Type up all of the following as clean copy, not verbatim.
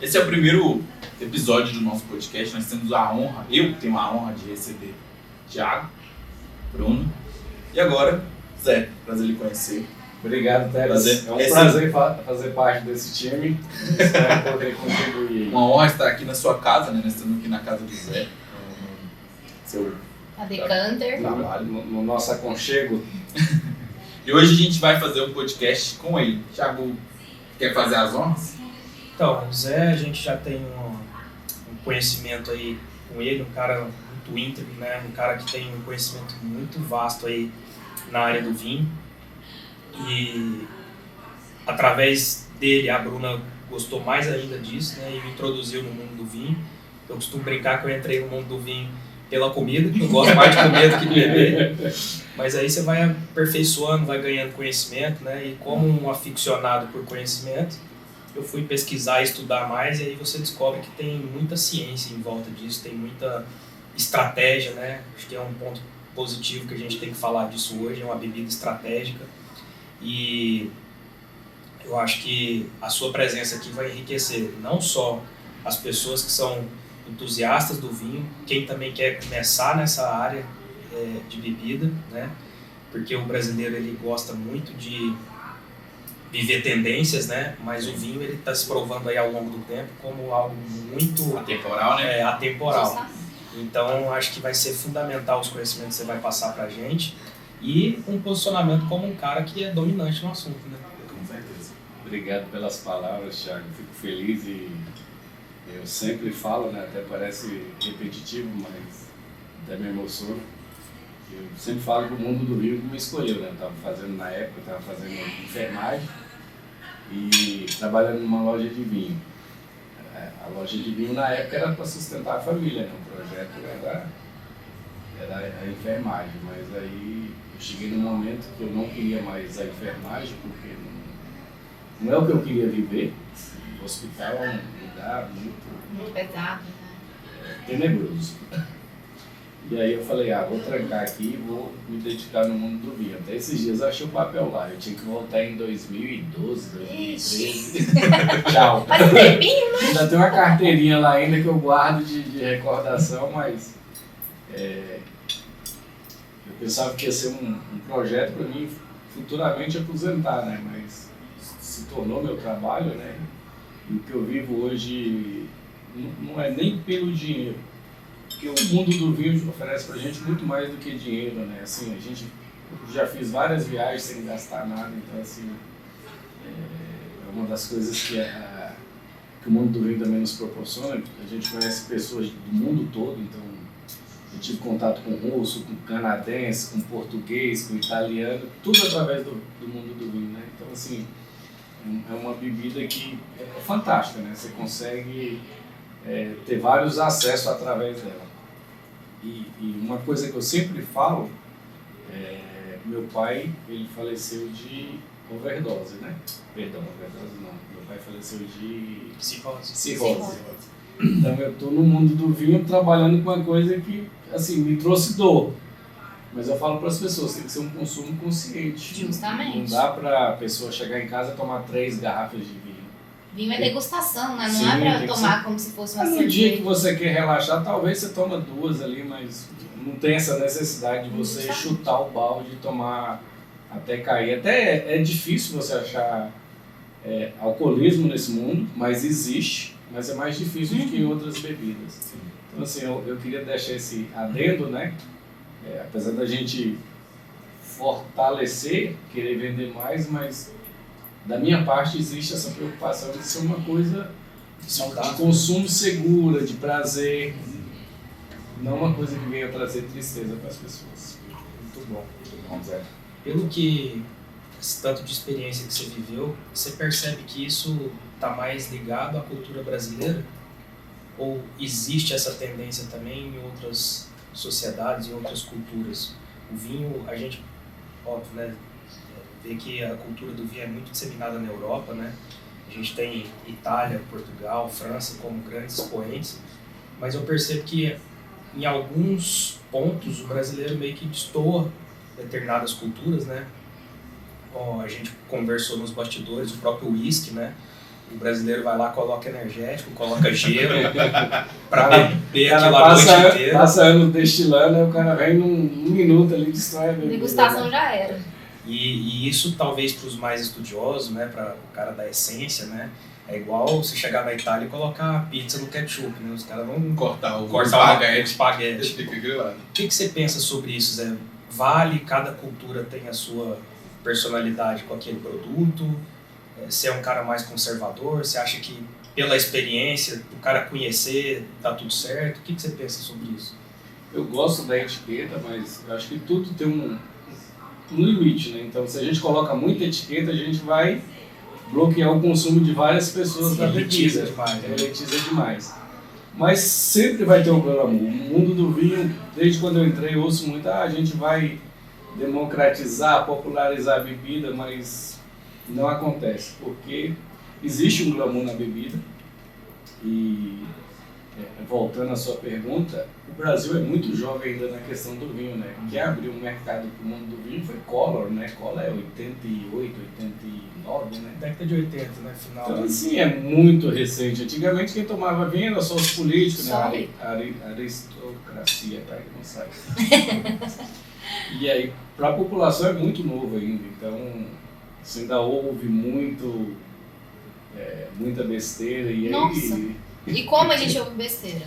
Esse é o primeiro episódio do nosso podcast. Nós temos a honra, eu tenho a honra de receber Thiago, Bruno e agora Zé. Prazer lhe conhecer. Obrigado, Teres. É um prazer fazer parte desse time. Espero poder contribuir. Uma honra estar aqui na sua casa, né? Nós estamos aqui na casa do Zé. Seu A Decanter. trabalho. No nosso aconchego. E hoje a gente vai fazer um podcast com ele. Thiago, quer fazer as honras? Então, o Zé, a gente já tem um conhecimento aí com ele, um cara muito íntegro, né? Um cara que tem um conhecimento muito vasto aí na área do vinho. E através dele, a Bruna gostou mais ainda disso, né? E me introduziu no mundo do vinho. Eu costumo brincar que eu entrei no mundo do vinho pela comida, que eu gosto mais de comer do que de beber. Mas aí você vai aperfeiçoando, vai ganhando conhecimento, né? E como um aficionado por conhecimento, eu fui pesquisar e estudar mais, e aí você descobre que tem muita ciência em volta disso, tem muita estratégia, né? Acho que é um ponto positivo que a gente tem que falar disso hoje, é uma bebida estratégica. E eu acho que a sua presença aqui vai enriquecer não só as pessoas que são entusiastas do vinho, quem também quer começar nessa área de bebida, né? Porque o brasileiro ele gosta muito de viver tendências, né? Mas o vinho ele está se provando aí ao longo do tempo como algo muito Atemporal, né? atemporal. Então acho que vai ser fundamental os conhecimentos que você vai passar para a gente e um posicionamento como um cara que é dominante no assunto, né? Com certeza. Obrigado pelas palavras, Thiago. Fico feliz e eu sempre falo, né? Até parece repetitivo, mas até me emociono. Eu sempre falo que o mundo do vinho me escolheu, né? Eu estava fazendo na época, eu estava fazendo enfermagem e trabalhando numa loja de vinho. A loja de vinho na época era para sustentar a família, né? O projeto era a enfermagem, mas aí eu cheguei num momento que eu não queria mais a enfermagem, porque não é o que eu queria viver. O hospital é um lugar Muito pesado, né? tenebroso. E aí eu falei, vou trancar aqui e vou me dedicar no mundo do vinho. Até esses dias eu achei o papel lá, eu tinha que voltar em 2012, 2013. Tchau. Faz um tempinho, né? Ainda tem uma carteirinha lá ainda que eu guardo de recordação, mas eu pensava que ia ser um projeto para mim futuramente aposentar, né? Mas se tornou meu trabalho, né? E o que eu vivo hoje não é nem pelo dinheiro, porque o mundo do vinho oferece pra gente muito mais do que dinheiro, né? Assim, eu já fiz várias viagens sem gastar nada, então assim, é uma das coisas que o mundo do vinho também nos proporciona. A gente conhece pessoas do mundo todo, então eu tive contato com russo, com canadense, com português, com italiano, tudo através do mundo do vinho, né? Então assim, é uma bebida que é fantástica, né? Você consegue ter vários acessos através dela. E uma coisa que eu sempre falo, meu pai, ele faleceu de overdose, né? Perdão, overdose não. Meu pai faleceu de cirrose. Então eu estou no mundo do vinho trabalhando com uma coisa que, assim, me trouxe dor. Mas eu falo para as pessoas, tem que ser um consumo consciente. Justamente. Não dá para a pessoa chegar em casa e tomar 3 garrafas de vinho. Vinho é degustação, né? Não Sim, é tem pra que tomar como se fosse uma Mas no dia que cerveja. você quer relaxar, talvez você toma 2 ali, mas não tem essa necessidade de você chutar o balde e tomar até cair. Até é difícil você achar alcoolismo nesse mundo, mas existe, mas é mais difícil do que em outras bebidas. Então assim, eu queria deixar esse adendo, né? Apesar da gente fortalecer, querer vender mais, mas da minha parte existe essa preocupação de ser uma coisa de consumo segura, de prazer, não uma coisa que venha trazer tristeza para as pessoas. Muito bom. Zé. Pelo que esse tanto de experiência que você viveu, você percebe que isso está mais ligado à cultura brasileira? Ou existe essa tendência também em outras sociedades, em outras culturas? O vinho, a gente, óbvio, né, vê que a cultura do vinho é muito disseminada na Europa, né? A gente tem Itália, Portugal, França como grandes expoentes, mas eu percebo que em alguns pontos o brasileiro meio que destoa determinadas culturas, né? Bom, a gente conversou nos bastidores, o próprio whisky, né? O brasileiro vai lá, coloca energético, coloca gelo, pra Cara, beber O aquilo cara a noite inteira. passa anos destilando, aí o cara vem num minuto ali, destrói a bebida. Degustação já era. E isso talvez para os mais estudiosos, né, para o cara da essência, né, é igual você chegar na Itália e colocar pizza no ketchup, né, os caras vão Cortar o cortar o espaguete. espaguete. Fica grilado. O que você pensa sobre isso, Zé? Vale, cada cultura tem a sua personalidade com aquele produto? Você é um cara mais conservador? Você acha que pela experiência, o cara conhecer, tá tudo certo? O que você pensa sobre isso? Eu gosto da etiqueta, mas eu acho que tudo tem um limite, né? Então, se a gente coloca muita etiqueta, a gente vai bloquear o consumo de várias pessoas da Elitiza bebida. demais, né? Elitiza demais. Mas sempre vai ter um glamour. O mundo do vinho, desde quando eu entrei, eu ouço muito, a gente vai democratizar, popularizar a bebida, mas não acontece, porque existe um glamour na bebida. E voltando à sua pergunta, o Brasil é muito jovem ainda na questão do vinho, né? Quem abriu o mercado para o mundo do vinho foi Collor, né? Collor é 88, 89, né? Década de 80, né? Final. Então, assim, é muito recente. Antigamente, quem tomava vinho era só os políticos, né? Só Aristocracia, tá? Que não sabe. E aí, para a população é muito novo ainda. Então, você ainda ouve muita besteira. E aí, Nossa. E como a gente ouve besteira?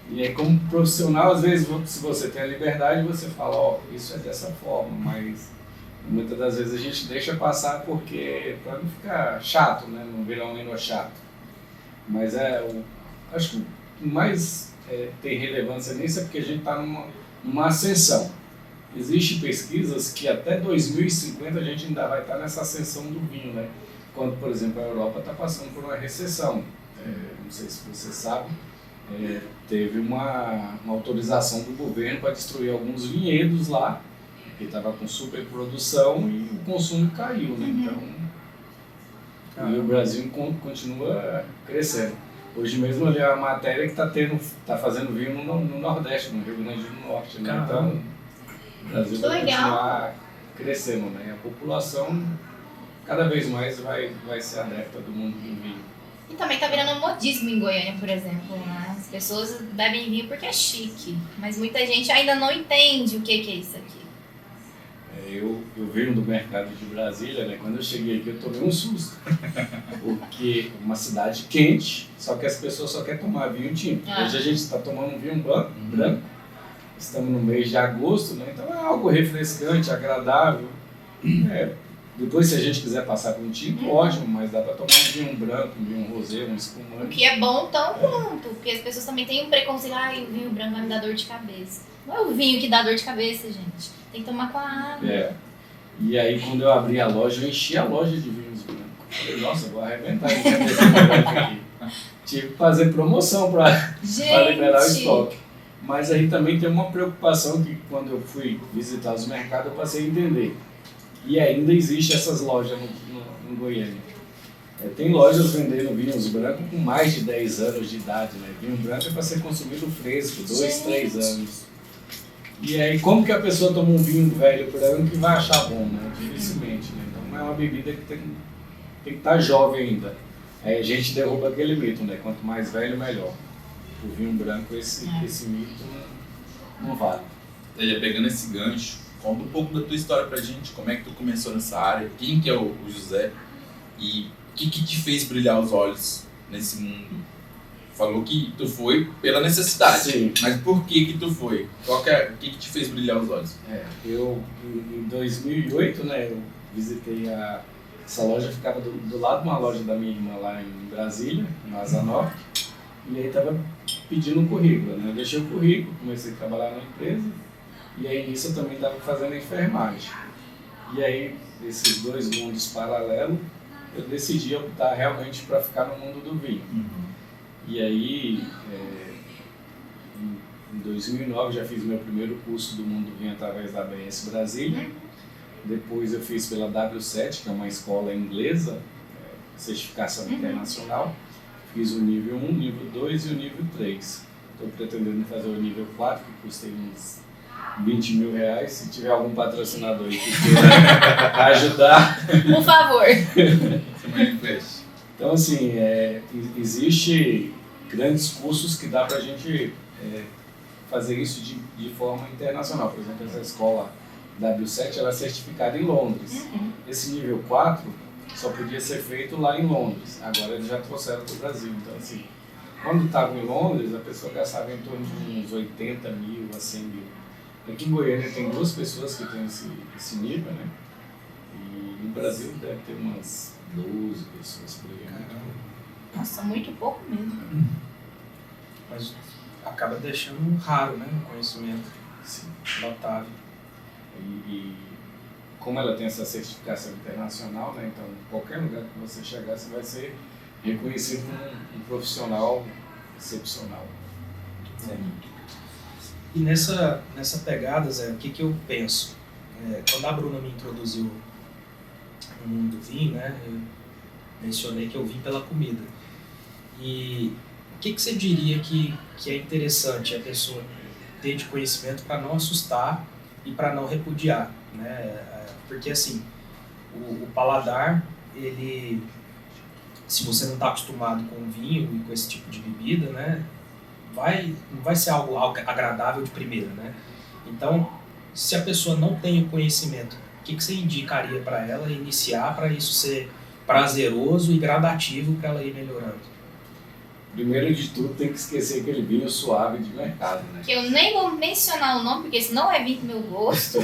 E aí, como profissional, às vezes, se você tem a liberdade, você fala, ó, isso é dessa forma, mas muitas das vezes a gente deixa passar para não ficar chato, né? Não virar um eno chato. Mas acho que o mais tem relevância nisso é porque a gente está numa ascensão. Existem pesquisas que até 2050 a gente ainda vai estar nessa ascensão do vinho, né? Quando, por exemplo, a Europa está passando por uma recessão. Não sei se você sabe, teve uma autorização do governo para destruir alguns vinhedos lá, que estava com superprodução e o consumo caiu, né? Então, e o Brasil continua crescendo. Hoje mesmo eu li a matéria que está fazendo vinho no Nordeste, no Rio Grande do Norte, né? Então, o Brasil vai continuar crescendo, né? A população cada vez mais vai ser adepta do mundo do vinho. E também tá virando um modismo em Goiânia, por exemplo, né? As pessoas bebem vinho porque é chique, mas muita gente ainda não entende o que é isso aqui. Eu venho do mercado de Brasília, né? Quando eu cheguei aqui eu tomei um susto, porque uma cidade quente, só que as pessoas só querem tomar vinho tinto. Hoje a gente está tomando um vinho branco, estamos no mês de agosto, né? Então é algo refrescante, agradável. Depois, se a gente quiser passar por um tinto, ótimo, mas dá para tomar um vinho branco, um vinho rosé, um espumante. O que é bom tão quanto, porque as pessoas também têm um preconceito, o vinho branco vai me dar dor de cabeça. Não é o vinho que dá dor de cabeça, gente. Tem que tomar com a água. E aí, quando eu abri a loja, eu enchi a loja de vinhos brancos. Falei, nossa, vou arrebentar esse branco aqui. Tive que fazer promoção para liberar o estoque. Mas aí também tem uma preocupação que quando eu fui visitar os mercados, eu passei a entender. E ainda existe essas lojas no Goiânia. Tem lojas vendendo vinhos brancos com mais de 10 anos de idade, né? Vinho branco é para ser consumido fresco, 2, 3 anos. E aí, como que a pessoa toma um vinho velho branco que vai achar bom, né? Dificilmente, né? Então é uma bebida que tem que estar jovem ainda. Aí a gente derruba aquele mito, né? Quanto mais velho, melhor. O vinho branco, esse mito não vale. Pegando esse gancho, conta um pouco da tua história pra gente, como é que tu começou nessa área, quem que é o José e o que te fez brilhar os olhos nesse mundo? Falou que tu foi pela necessidade, Sim. Mas por que tu foi? O que te fez brilhar os olhos? Eu, em 2008, né, eu visitei essa loja, ficava do lado de uma loja da minha irmã lá em Brasília, na Asa Norte, e aí tava pedindo um currículo, né? Eu deixei o currículo, comecei a trabalhar na empresa, e aí nisso eu também estava fazendo enfermagem. E aí, esses dois mundos paralelos, eu decidi optar realmente para ficar no mundo do vinho. E aí, em 2009, já fiz meu primeiro curso do mundo do vinho através da ABS Brasília. Depois eu fiz pela W7, que é uma escola inglesa, certificação internacional. Fiz o nível 1, nível 2 e o nível 3. Estou pretendendo fazer o nível 4, que custa uns R$20 mil. Se tiver algum patrocinador aí que queira ajudar, Por favor. Você manifesta. Então, assim, existe grandes cursos que dá para a gente fazer isso de forma internacional. Por exemplo, essa escola W7 ela é certificada em Londres. Esse nível 4 só podia ser feito lá em Londres. Agora eles já trouxeram para o Brasil. Então, assim, quando estava em Londres, a pessoa gastava em torno de uns 80 mil a 100 mil. Aqui em Goiânia tem 2 pessoas que têm esse nível, né? E no Brasil deve ter umas 12 pessoas por aí. Nossa, muito pouco mesmo. Mas acaba deixando raro, né? O conhecimento Sim. notável. E como ela tem essa certificação internacional, né? Então qualquer lugar que você chegar, você vai ser reconhecido como um profissional excepcional. E nessa pegada, Zé, o que eu penso? Quando a Bruna me introduziu no mundo do vinho, né, eu mencionei que eu vim pela comida. E o que você diria que é interessante a pessoa ter de conhecimento para não assustar e para não repudiar, né? Porque assim, o paladar, ele, se você não está acostumado com vinho e com esse tipo de bebida, né, não vai ser algo agradável de primeira, né? Então, se a pessoa não tem o conhecimento, o que você indicaria para ela iniciar para isso ser prazeroso e gradativo para ela ir melhorando? Primeiro de tudo, tem que esquecer aquele vinho suave de mercado, né? Que eu nem vou mencionar o nome, porque esse não é vinho do meu gosto.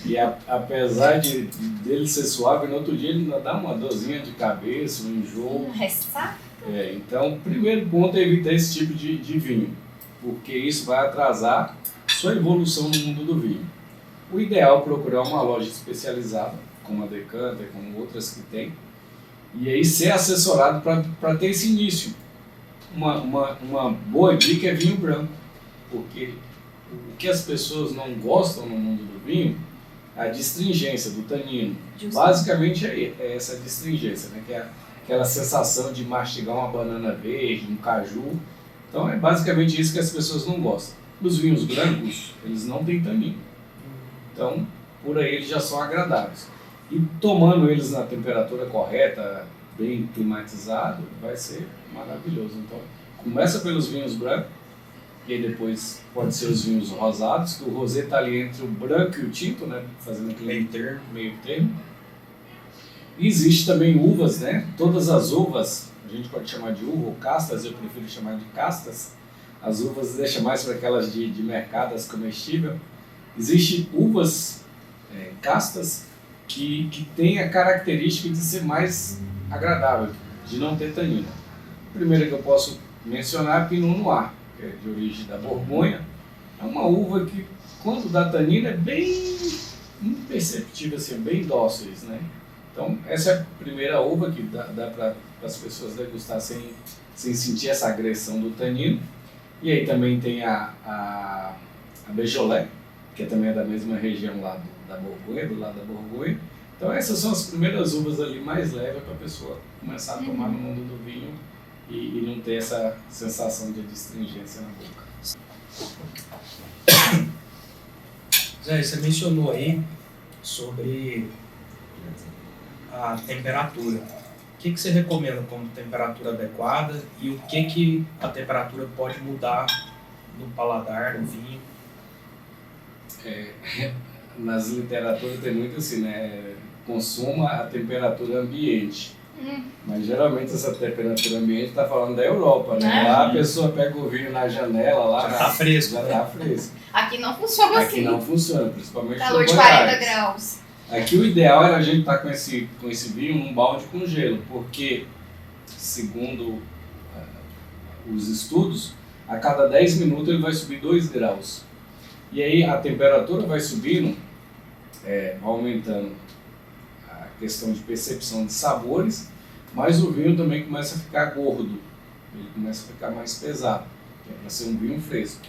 E apesar dele ser suave, no outro dia ele ainda dá uma dorzinha de cabeça, um enjoo. Ressaca. Então, o primeiro ponto é evitar esse tipo de vinho, porque isso vai atrasar sua evolução no mundo do vinho. O ideal é procurar uma loja especializada, como a Decanter, como outras que tem, e aí ser assessorado para ter esse início. Uma boa dica é vinho branco, porque o que as pessoas não gostam no mundo do vinho é a distringência do tanino. Basicamente é essa distringência, né? Que é aquela sensação de mastigar uma banana verde, um caju. Então é basicamente isso que as pessoas não gostam. Os vinhos brancos, eles não têm tanino. Então, por aí eles já são agradáveis. E tomando eles na temperatura correta, bem climatizado, vai ser maravilhoso. Então, começa pelos vinhos brancos, e aí depois pode ser os vinhos rosados, que o rosé está ali entre o branco e o tinto, né? Fazendo aquele meio termo. E existe também uvas, né? Todas as uvas, a gente pode chamar de uva ou castas, eu prefiro chamar de castas. As uvas deixa mais para aquelas de mercado, as comestíveis. Existem uvas castas que têm a característica de ser mais agradável, de não ter tanino. A primeira que eu posso mencionar é a Pinot Noir, que é de origem da Borgonha. É uma uva que, quando dá tanino, é bem imperceptível, assim, bem dóceis, né? Então, essa é a primeira uva que dá para as pessoas degustar sem sentir essa agressão do tanino. E aí também tem a Beaujolais, que também é da mesma região lá da Borgonha, do lado da Borgonha. Então essas são as primeiras uvas ali mais leves para a pessoa começar a tomar no mundo do vinho e não ter essa sensação de astringência na boca. Zé, você mencionou aí sobre a temperatura. O que você recomenda como temperatura adequada e o que a temperatura pode mudar no paladar, no vinho? Nas literaturas tem muito assim, né? Consuma a temperatura ambiente. Mas geralmente essa temperatura ambiente está falando da Europa, né? Lá a pessoa pega o vinho na janela, lá já tá fresco. Já tá fresco. Aqui não funciona assim. Aqui não funciona, principalmente calor no de Goiás. 40 graus. Aqui o ideal era a gente estar com esse vinho num balde com gelo, porque, segundo os estudos, a cada 10 minutos ele vai subir 2 graus. E aí a temperatura vai subindo, aumentando a questão de percepção de sabores, mas o vinho também começa a ficar gordo, ele começa a ficar mais pesado, que é para ser um vinho fresco.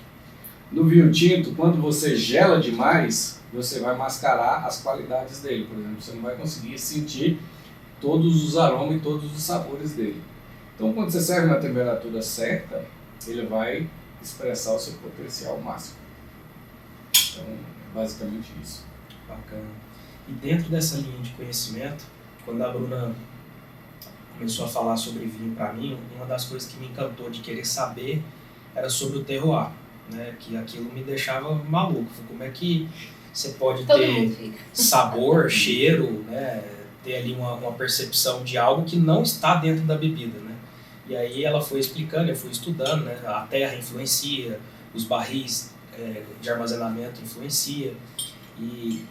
No vinho tinto, quando você gela demais, você vai mascarar as qualidades dele. Por exemplo, você não vai conseguir sentir todos os aromas e todos os sabores dele. Então, quando você serve na temperatura certa, ele vai expressar o seu potencial máximo. Então, é basicamente isso. Bacana. E dentro dessa linha de conhecimento, quando a Bruna começou a falar sobre vinho para mim, uma das coisas que me encantou de querer saber era sobre o terroir, né? Que aquilo me deixava maluco. Como é que você pode Todo ter mundo fica. sabor, cheiro, né? Ter ali uma percepção de algo que não está dentro da bebida, né? E aí ela foi explicando, eu fui estudando, né? A terra influencia, os barris de armazenamento influencia. E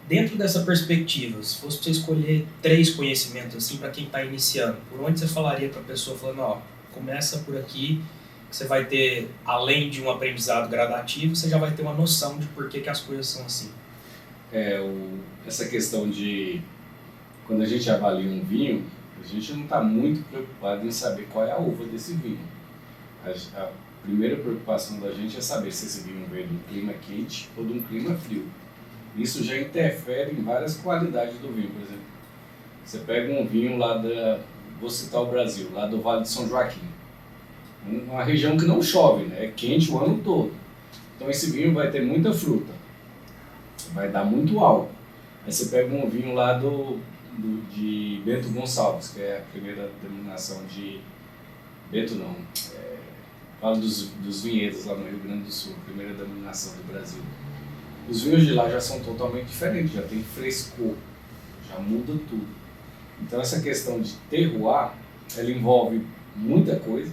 dentro dessa perspectiva, se fosse para você escolher 3 conhecimentos assim para quem está iniciando, por onde você falaria para a pessoa falando, ó, começa por aqui, que você vai ter, além de um aprendizado gradativo, você já vai ter uma noção de por que as coisas são assim. Essa questão de quando a gente avalia um vinho, a gente não está muito preocupado em saber qual é a uva desse vinho. A primeira preocupação da gente é saber se esse vinho veio de um clima quente ou de um clima frio. Isso já interfere em várias qualidades do vinho, por exemplo. Você pega um vinho lá vou citar o Brasil, lá do Vale de São Joaquim. Uma região que não chove, né? É quente o ano todo. Então esse vinho vai ter muita fruta, vai dar muito álcool. Aí você pega um vinho lá de Bento Gonçalves, que é a primeira denominação de... Bento não, fala dos vinhedos lá no Rio Grande do Sul, a primeira denominação do Brasil. Os vinhos de lá já são totalmente diferentes, já tem frescor, já muda tudo. Então essa questão de terroir, ela envolve muita coisa.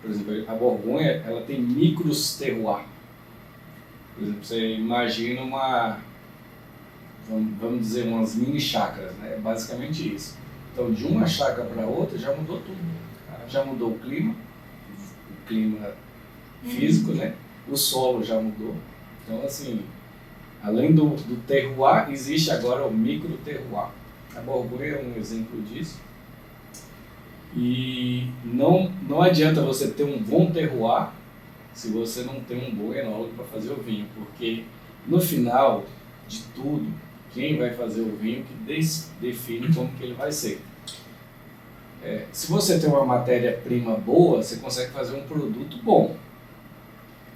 Por exemplo, a Borgonha, ela tem micros terroir. Por exemplo, você imagina vamos dizer, umas mini chácaras, né? É basicamente isso. Então de uma chácara para outra já mudou tudo. Já mudou o clima físico, né? O solo já mudou. Então, assim, além do terroir, existe agora o micro terroir. A Borgonha é um exemplo disso. E não adianta você ter um bom terroir se você não tem um bom enólogo para fazer o vinho, porque no final de tudo, quem vai fazer o vinho que define como que ele vai ser. Se você tem uma matéria-prima boa, você consegue fazer um produto bom.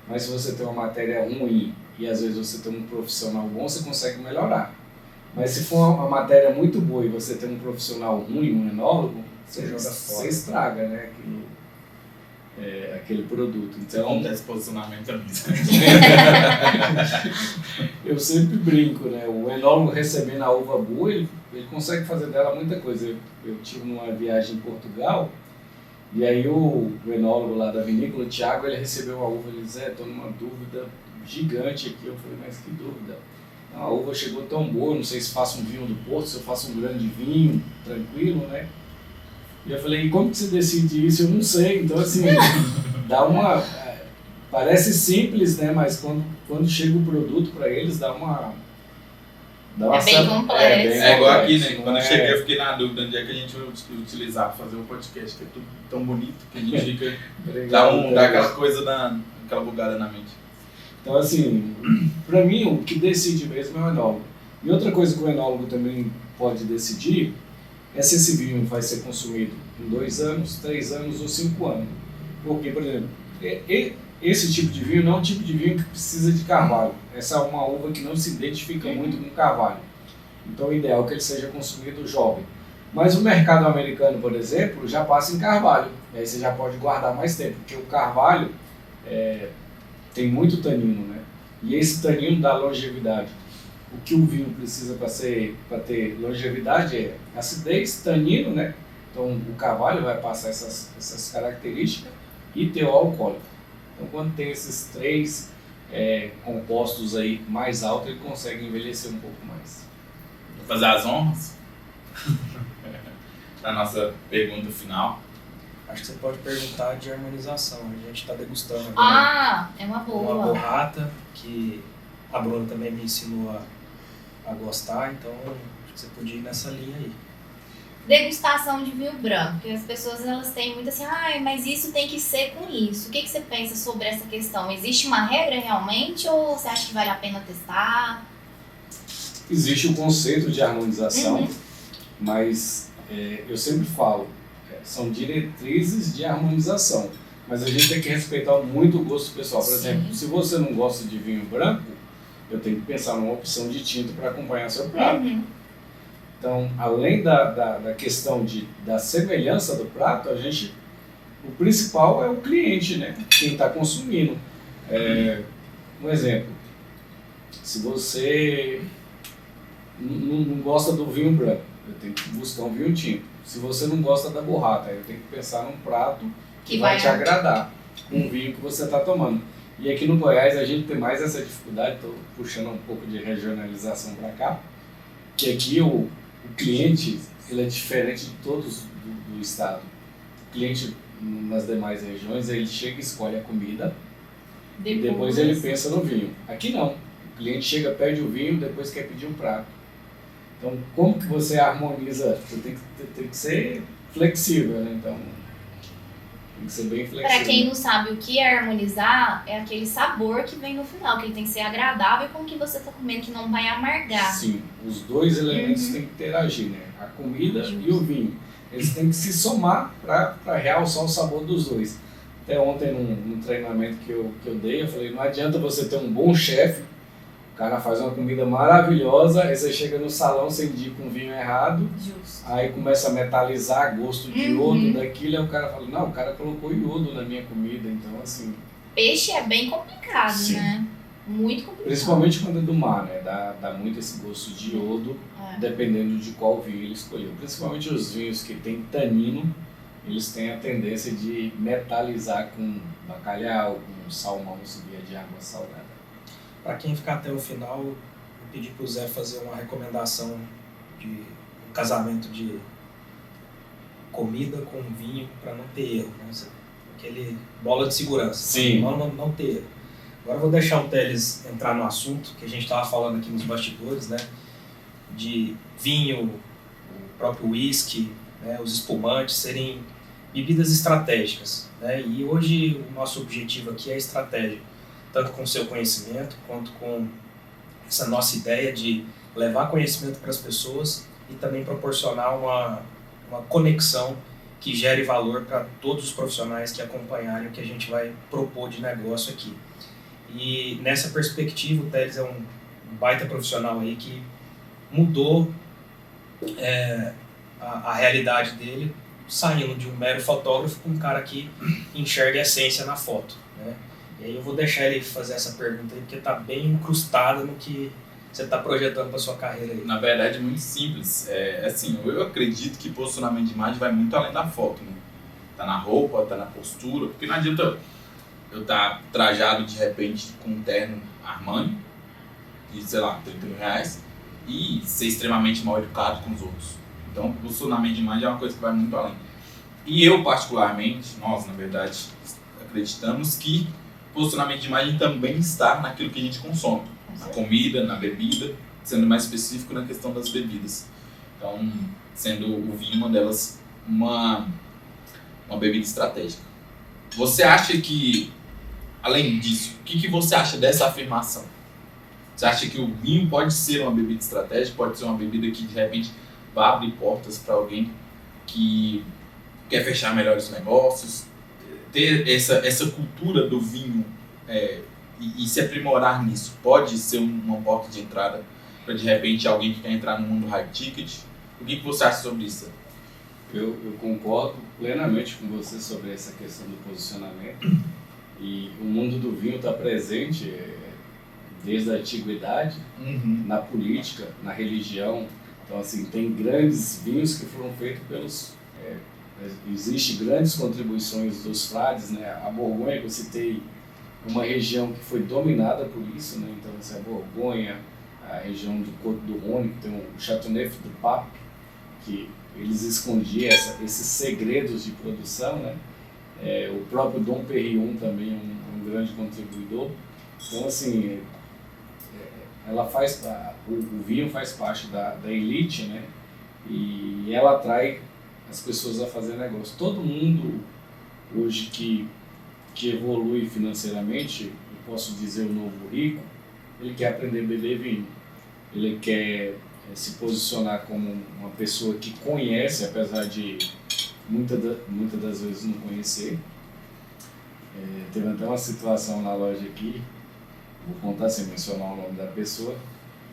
Mas se você tem uma matéria ruim e às vezes você tem um profissional bom, você consegue melhorar. Mas se for uma matéria muito boa e você tem um profissional ruim, um enólogo, você joga fora, você estraga, né, aquele produto. Então, Acontece posicionamento também. Eu sempre brinco, né? O enólogo recebendo a uva boa, ele consegue fazer dela muita coisa. Eu tive uma viagem em Portugal e aí o enólogo lá da vinícola, o Thiago, ele recebeu a uva, ele disse, estou numa dúvida gigante aqui. Eu falei, mas que dúvida? A uva chegou tão boa, não sei se faço um vinho do Porto, se eu faço um grande vinho, tranquilo, né? E eu falei, e como que você decide isso? Eu não sei. Então, assim, dá uma... Parece simples, né? Mas quando chega o produto para eles, dá uma É bem complexo. É igual aqui, né? Quando eu É. cheguei, eu fiquei na dúvida onde é que a gente vai utilizar para fazer um podcast, que é tudo tão bonito que a gente fica... dá aquela coisa, aquela bugada na mente. Então, assim, para mim, o que decide mesmo é o enólogo. E outra coisa que o enólogo também pode decidir é se esse vinho vai ser consumido em 2 anos, 3 anos ou 5 anos. Porque, por exemplo, esse tipo de vinho não é um tipo de vinho que precisa de carvalho. Essa é uma uva que não se identifica muito com carvalho. Então, o ideal é que ele seja consumido jovem. Mas o mercado americano, por exemplo, já passa em carvalho. E aí você já pode guardar mais tempo, porque o carvalho tem muito tanino, né? E esse tanino dá longevidade. O que o vinho precisa para ter longevidade é acidez, tanino, né? Então o carvalho vai passar essas características e teor alcoólico. Então quando tem esses 3 compostos aí mais altos, ele consegue envelhecer um pouco mais. Vou fazer as honras para nossa pergunta final. Acho que você pode perguntar de harmonização. A gente está degustando agora Ah, é uma uma boa. borrata que a Bruna também me ensinou a gostar, então acho que você podia ir nessa linha aí. Degustação de vinho branco, porque as pessoas elas têm muito assim, mas isso tem que ser com isso. O que você pensa sobre essa questão? Existe uma regra realmente ou você acha que vale a pena testar? Existe o conceito de harmonização, mas eu sempre falo, são diretrizes de harmonização, mas a gente tem que respeitar muito o gosto pessoal. Por exemplo, se você não gosta de vinho branco, eu tenho que pensar numa opção de tinta para acompanhar seu prato. Então, além da questão da semelhança do prato, o principal é o cliente, né? Quem está consumindo. Um exemplo, se você não gosta do vinho branco, eu tenho que buscar um vinho tinto. Se você não gosta da burrata, eu tenho que pensar num prato que vai te agradar com o vinho que você está tomando. E aqui no Goiás a gente tem mais essa dificuldade, estou puxando um pouco de regionalização para cá, que aqui o cliente ele é diferente de todos do estado. O cliente nas demais regiões ele chega e escolhe a comida, e depois ele pensa no vinho. Aqui não, o cliente chega, pede o vinho, depois quer pedir um prato. Então, como que você harmoniza? Você tem que ser flexível, né? Então, tem que ser bem flexível. Para quem não sabe o que é harmonizar, é aquele sabor que vem no final, que ele tem que ser agradável com o que você está comendo, que não vai amargar. Sim, os dois elementos têm que interagir, né? A comida e o vinho. Eles têm que se somar para realçar o sabor dos dois. Até ontem, num treinamento que eu dei, eu falei, não adianta você ter um bom chefe, o cara faz uma comida maravilhosa, aí você chega no salão, você indica um vinho errado, Justo. aí começa a metalizar gosto de iodo daquilo, aí o cara fala, não, o cara colocou iodo na minha comida, então assim... Peixe é bem complicado, Sim. né? Muito complicado. Principalmente quando é do mar, né? Dá muito esse gosto de iodo, dependendo de qual vinho ele escolheu. Principalmente os vinhos que tem tanino, eles têm a tendência de metalizar com bacalhau, com salmão, subir de água salgada. Para quem ficar até o final, eu pedi para o Zé fazer uma recomendação de um casamento de comida com vinho para não ter erro, né? Aquele bola de segurança, Sim. Não ter erro. Agora eu vou deixar o Teles entrar no assunto que a gente estava falando aqui nos bastidores, né? De vinho, o próprio whisky, né? Os espumantes serem bebidas estratégicas, né? E hoje o nosso objetivo aqui é a estratégia, tanto com o seu conhecimento, quanto com essa nossa ideia de levar conhecimento para as pessoas e também proporcionar uma conexão que gere valor para todos os profissionais que acompanharem o que a gente vai propor de negócio aqui. E nessa perspectiva, o Teles é um baita profissional aí que mudou a realidade dele, saindo de um mero fotógrafo para um cara que enxerga a essência na foto, né? E aí eu vou deixar ele fazer essa pergunta aí, porque está bem incrustada no que você está projetando para sua carreira aí. Na verdade, é muito simples. Assim, eu acredito que posicionamento de imagem vai muito além da foto, né? Tá na roupa, tá na postura, porque não adianta eu estar trajado de repente com um terno Armani, de, sei lá, R$30.000, e ser extremamente mal educado com os outros. Então, posicionamento de imagem é uma coisa que vai muito além. E eu, particularmente, nós, na verdade, acreditamos que posicionamento de imagem também está naquilo que a gente consome. Na comida, na bebida, sendo mais específico na questão das bebidas. Então, sendo o vinho uma delas, uma bebida estratégica. Você acha que, além disso, o que você acha dessa afirmação? Você acha que o vinho pode ser uma bebida estratégica, pode ser uma bebida que de repente vai abrir portas para alguém que quer fechar melhores negócios, ter essa cultura do vinho e se aprimorar nisso? Pode ser uma porta de entrada para de repente alguém que quer entrar no mundo high ticket? O que você acha sobre isso? Eu concordo plenamente com você sobre essa questão do posicionamento, e o mundo do vinho está presente desde a antiguidade, na política, na religião. Então, assim, tem grandes vinhos que foram feitos existe grandes contribuições dos frades, né? A Borgonha, que eu citei, uma região que foi dominada por isso, né? Então, assim, a Borgonha, a região do Côte du Rhône, que tem o Châteauneuf du Pape, que eles escondiam esses segredos de produção, né? O próprio Dom Pérignon também é um grande contribuidor. Então, assim, o vinho faz parte da elite, né? E ela atrai as pessoas a fazer negócio. Todo mundo hoje que evolui financeiramente, eu posso dizer o novo rico, ele quer aprender a beber vinho. Ele quer se posicionar como uma pessoa que conhece, apesar de muitas das vezes não conhecer. Teve até uma situação na loja aqui, vou contar sem mencionar o nome da pessoa,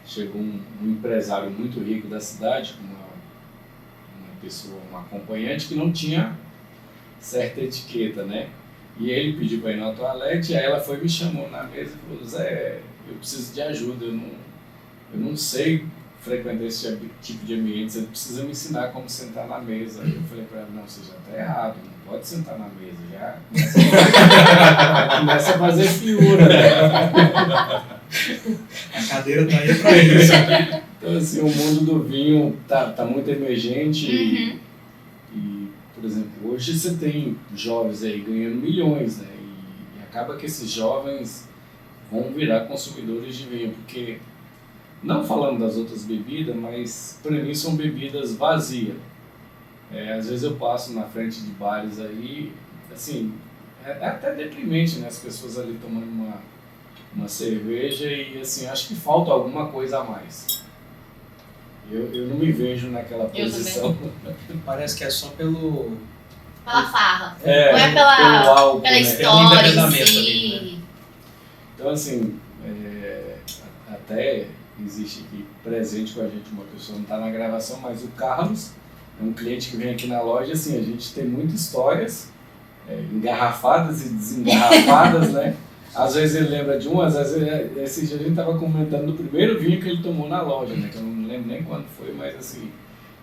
chegou um empresário muito rico da cidade, com uma pessoa, um acompanhante que não tinha certa etiqueta, né? E ele pediu para ir no toalete, aí ela foi me chamou na mesa e falou: Zé, eu preciso de ajuda, eu não sei frequentar esse tipo de ambiente, você precisa me ensinar como sentar na mesa. Aí eu falei para ela: não, você já está errado, não pode sentar na mesa, já começa a fazer figura, né? A cadeira tá aí para isso. Então, assim, o mundo do vinho tá muito emergente e, por exemplo, hoje você tem jovens aí ganhando milhões, né? E acaba que esses jovens vão virar consumidores de vinho, porque, não falando das outras bebidas, mas para mim são bebidas vazias. Às vezes eu passo na frente de bares aí, assim, é até deprimente, né? As pessoas ali tomando uma cerveja e, assim, acho que falta alguma coisa a mais. Eu não me vejo naquela posição. Parece que é só pela farra. Não é pelo álcool, pela né? história em Ali, si. né? Então, assim, até existe aqui presente com a gente uma pessoa, não está na gravação, mas o Carlos é um cliente que vem aqui na loja. Assim, a gente tem muitas histórias engarrafadas e desengarrafadas, né? Às vezes ele lembra de uma, às vezes esse dia a gente estava comentando do primeiro vinho que ele tomou na loja, né? Que eu não lembro nem quando foi, mas assim...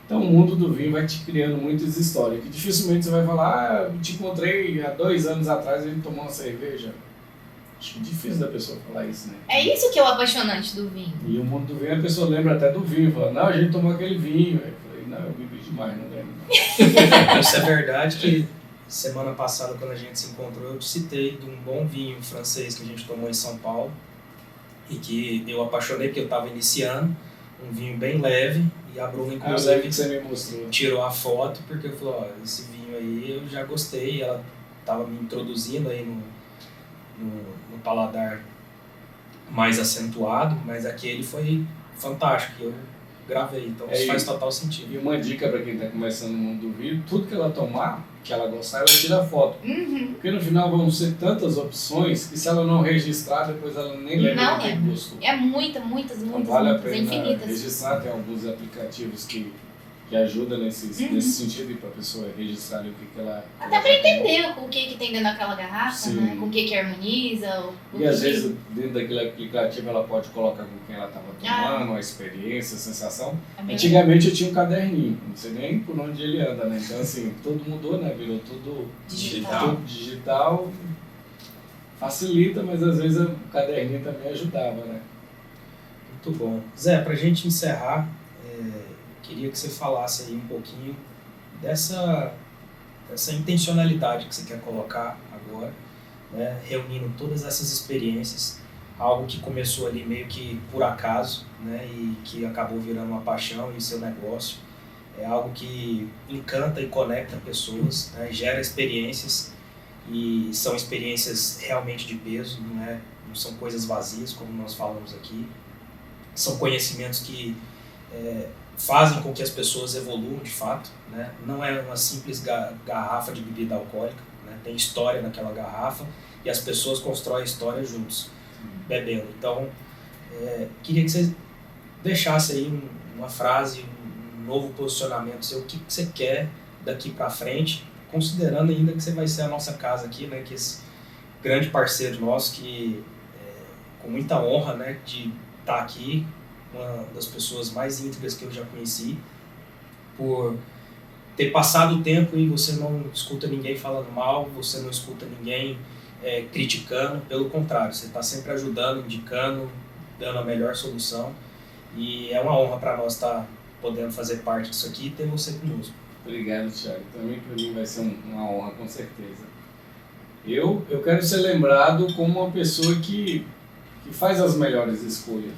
Então o mundo do vinho vai te criando muitas histórias, que dificilmente você vai falar: eu te encontrei há 2 anos atrás e ele tomou uma cerveja. Acho que é difícil da pessoa falar isso, né? É isso que é o apaixonante do vinho. E o mundo do vinho, a pessoa lembra até do vinho, fala: não, a gente tomou aquele vinho. Eu falei: não, eu bebi demais, não lembro não. Isso é verdade que semana passada, quando a gente se encontrou, eu te citei de um bom vinho francês que a gente tomou em São Paulo e que eu apaixonei porque eu estava iniciando, um vinho bem leve, e a Bruna, inclusive, que você me mostrou. Tirou a foto porque eu falei: ó, esse vinho aí eu já gostei, ela estava me introduzindo aí no paladar mais acentuado, mas aquele foi fantástico, eu gravei, então isso faz total sentido. E uma dica para quem está começando no mundo do vinho: tudo que ela tomar, que ela gostar, ela tira foto. Porque no final vão ser tantas opções que, se ela não registrar, depois ela nem lembra do que gostou. É muitas, Então, vale a muitas, pena infinitas. registrar. Tem alguns aplicativos que ajudam nesse sentido, e para a pessoa registrar o que ela... Até para entender o que tem dentro daquela garrafa, Sim. né? Com o que harmoniza. E às vezes dentro daquele aplicativo ela pode colocar com quem ela estava tomando, a experiência, a sensação. Antigamente eu tinha um caderninho, não sei nem por onde ele anda, né? Então, assim, tudo mudou, né? Virou tudo digital. Facilita, mas às vezes o caderninho também ajudava, né? Muito bom. Zé, pra gente encerrar, queria que você falasse aí um pouquinho dessa intencionalidade que você quer colocar agora, né? Reunindo todas essas experiências, algo que começou ali meio que por acaso, né? E que acabou virando uma paixão e seu negócio. É algo que encanta e conecta pessoas, né? Gera experiências, e são experiências realmente de peso, não são coisas vazias, como nós falamos aqui. São conhecimentos que fazem com que as pessoas evoluam de fato, né? Não é uma simples garrafa de bebida alcoólica, né? Tem história naquela garrafa e as pessoas constroem a história juntos, bebendo. Então, queria que você deixasse aí uma frase, um novo posicionamento seu, o que você quer daqui para frente, considerando ainda que você vai ser a nossa casa aqui, né? Que esse grande parceiro nosso, que com muita honra, né, de estar aqui, uma das pessoas mais íntegras que eu já conheci, por ter passado o tempo e você não escuta ninguém falando mal, você não escuta ninguém criticando, pelo contrário, você está sempre ajudando, indicando, dando a melhor solução, e é uma honra para nós estar podendo fazer parte disso aqui e ter você conosco. Obrigado, Thiago. Também para mim vai ser uma honra, com certeza. Eu quero ser lembrado como uma pessoa que faz as melhores escolhas,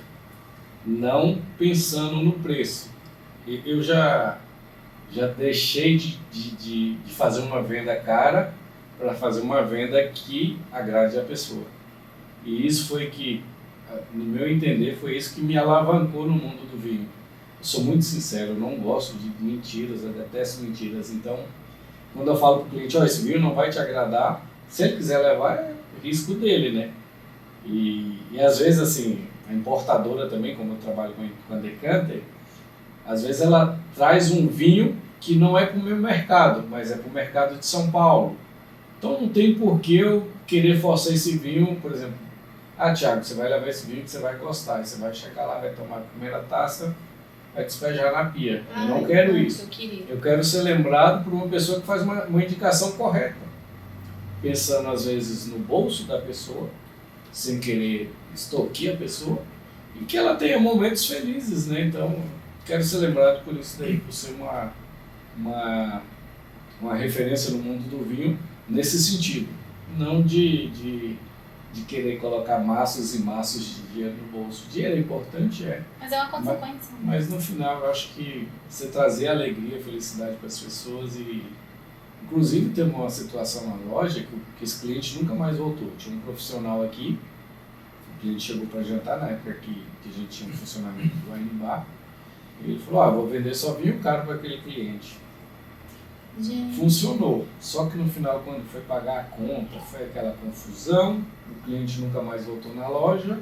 não pensando no preço. Eu já deixei de fazer uma venda cara para fazer uma venda que agrade a pessoa. E isso foi que, no meu entender, foi isso que me alavancou no mundo do vinho. Eu sou muito sincero, eu não gosto de mentiras, eu detesto mentiras. Então, quando eu falo para o cliente: esse vinho não vai te agradar, se ele quiser levar, é risco dele, né? E às vezes, assim, a importadora também, como eu trabalho com a Decanter, às vezes ela traz um vinho que não é para o meu mercado, mas é para o mercado de São Paulo. Então não tem por que eu querer forçar esse vinho, por exemplo, Thiago, você vai levar esse vinho que você vai gostar, e você vai chegar lá, vai tomar a primeira taça, vai despejar na pia. Eu não quero isso. Eu quero ser lembrado por uma pessoa que faz uma indicação correta, pensando às vezes no bolso da pessoa, sem querer extorquir a pessoa, e que ela tenha momentos felizes, né? Então, quero ser lembrado por isso daí, por ser uma referência no mundo do vinho nesse sentido, não de querer colocar maços e maços de dinheiro no bolso. Dinheiro é importante, mas é uma consequência. Mas no final eu acho que você trazer alegria, felicidade para as pessoas e inclusive tem uma situação na loja que esse cliente nunca mais voltou. Tinha um profissional aqui, o cliente chegou para jantar na época que a gente tinha um funcionamento do wine bar, e ele falou, vou vender só vinho caro para aquele cliente. Gente. Funcionou, só que no final, quando foi pagar a conta, foi aquela confusão, o cliente nunca mais voltou na loja,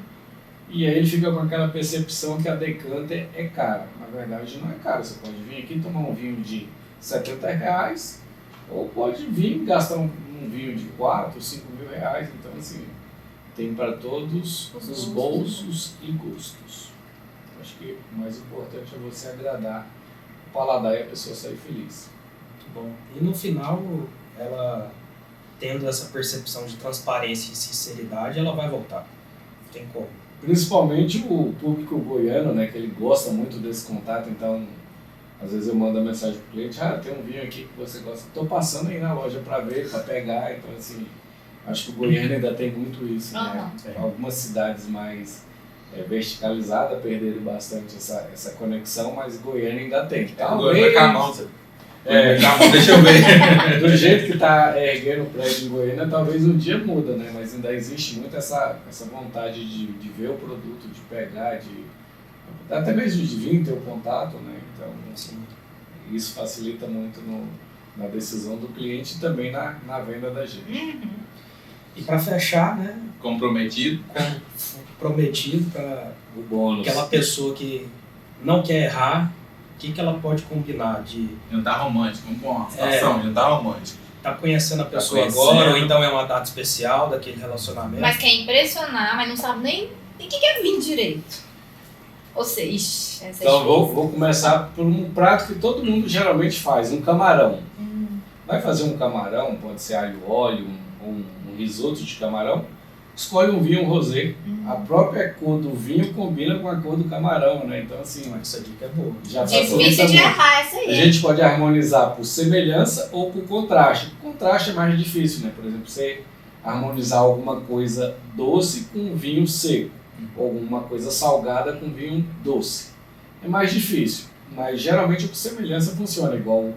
e aí ele fica com aquela percepção que a Decanter é cara. Na verdade não é cara, você pode vir aqui tomar um vinho de R$70, ou pode vir gastar um vinho de 4, 5 mil reais, então assim, tem para todos os bolsos e gostos. Acho que o mais importante é você agradar o paladar e a pessoa sair feliz. Bom, e no final, ela tendo essa percepção de transparência e sinceridade, ela vai voltar. Não tem como. Principalmente o público goiano, né, que ele gosta muito desse contato, então às vezes eu mando a mensagem pro cliente, tem um vinho aqui que você gosta, estou passando aí na loja para ver, para pegar, então assim, acho que o goiano ainda tem muito isso, né? Algumas cidades mais verticalizadas perderam bastante essa conexão, mas Goiânia ainda tem. Talvez... Deixa eu ver. Do jeito que está erguendo o prédio em Goiânia, talvez um dia muda, né? Mas ainda existe muito essa vontade de ver o produto, de pegar, até mesmo de vir ter o contato, né? Então, assim, isso facilita muito na decisão do cliente e também na venda da gente. Uhum. E para fechar, né? Comprometido para o bônus. Aquela pessoa que não quer errar, o que ela pode combinar de... Jantar romântico, vamos pôr uma situação, jantar romântico. Tá conhecendo a pessoa agora, ou então é uma data especial daquele relacionamento. Mas quer impressionar, mas não sabe nem o que é vinho direito. Ou seja, essa então vou começar por um prato que todo mundo geralmente faz, um camarão. Vai fazer um camarão, pode ser alho e óleo, um risoto de camarão, escolhe um vinho rosé. A própria cor do vinho combina com a cor do camarão, né? Então, assim, essa dica é boa. Já difícil de errar essa aí. A gente pode harmonizar por semelhança ou por contraste. Por contraste é mais difícil, né? Por exemplo, você harmonizar alguma coisa doce com vinho seco, ou alguma coisa salgada com vinho doce. É mais difícil, mas geralmente por semelhança funciona, igual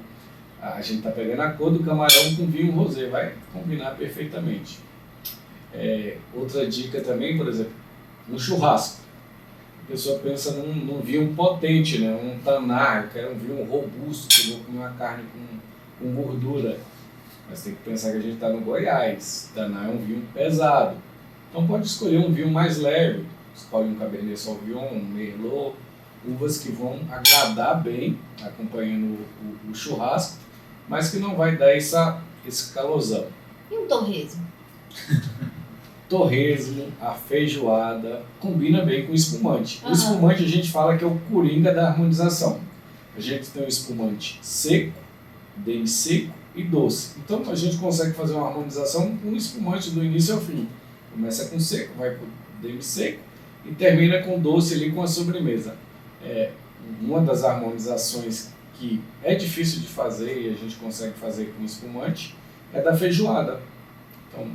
a gente está pegando a cor do camarão com vinho rosé, vai combinar perfeitamente. Outra dica também, por exemplo, no churrasco. A pessoa pensa num vinho potente, né? Um tanar, eu quero um vinho robusto, que eu vou comer uma carne com gordura. Mas tem que pensar que a gente está no Goiás, tanar é um vinho pesado. Então pode escolher um vinho mais leve, escolhe um Cabernet Sauvignon, um Merlot, uvas que vão agradar bem, acompanhando o churrasco, mas que não vai dar esse calorzão. E um torresmo? Torresmo, a feijoada, combina bem com o espumante. O espumante a gente fala que é o coringa da harmonização. A gente tem o espumante seco, demi-seco e doce. Então a gente consegue fazer uma harmonização com o espumante do início ao fim. Começa com seco, vai para o demi-seco e termina com doce ali com a sobremesa. Uma das harmonizações que é difícil de fazer e a gente consegue fazer com espumante é da feijoada. Então,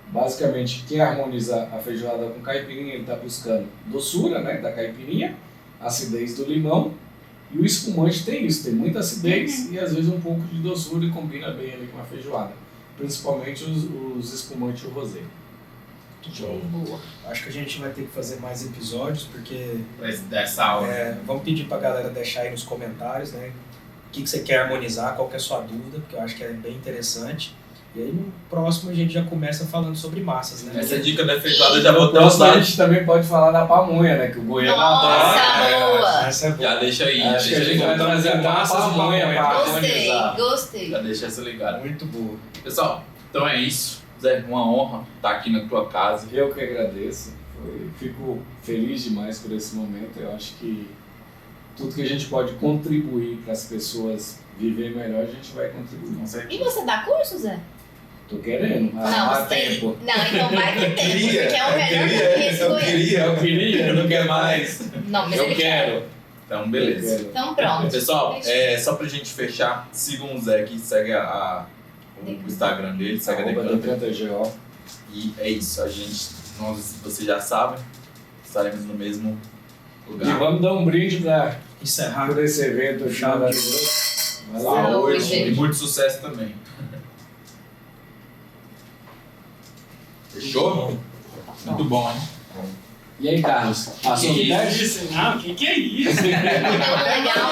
basicamente, quem harmoniza a feijoada com caipirinha, ele está buscando doçura, né, da caipirinha, acidez do limão, e o espumante tem isso, tem muita acidez e às vezes um pouco de doçura e combina bem ali com a feijoada, principalmente os espumantes e o rosé. Boa. Acho que a gente vai ter que fazer mais episódios, porque dessa aula. Vamos pedir para a galera deixar aí nos comentários, né, o que você quer harmonizar, qual que é a sua dúvida, porque eu acho que é bem interessante. E aí no próximo a gente já começa falando sobre massas, né? Essa dica da feijoada já No vou próximo a usar. gente também pode falar da pamonha, né? Que o goiano Nossa, adora. boa! Essa é boa. Já deixa aí. Acho que a deixa gente aí. vai trazer até uma Massas e pamonha pamonha. pra Gostei, harmonizar. gostei. Já deixa essa ligada. Muito boa. Pessoal, então é isso. Zé, uma honra estar aqui na tua casa. Eu que agradeço. Fico feliz demais por esse momento. Eu acho que tudo que a gente pode contribuir para as pessoas viver melhor, a gente vai contribuir. Com certeza. E você dá curso, Zé? Tô querendo, Não, há você tem. tempo. Não, então vai ter tempo, porque é o melhor que eu conheço. Eu queria, não quero mais. Não, mas Eu ele quero. Então, beleza. Eu quero. Então pronto. Pessoal, só pra gente fechar, sigam o Zé aqui, segue o Instagram dele, segue a Arroba Decanta. Decanta.go. E é isso, vocês já sabem, estaremos no mesmo E lugar. vamos dar um brinde para Encerrar. por esse evento Chave. maravilhoso. Vai lá. Saúde. E muito sucesso também. Fechou? Muito bom, hein? E aí, Carlos? Passou o teste? Não, que é isso? Conteúdo legal,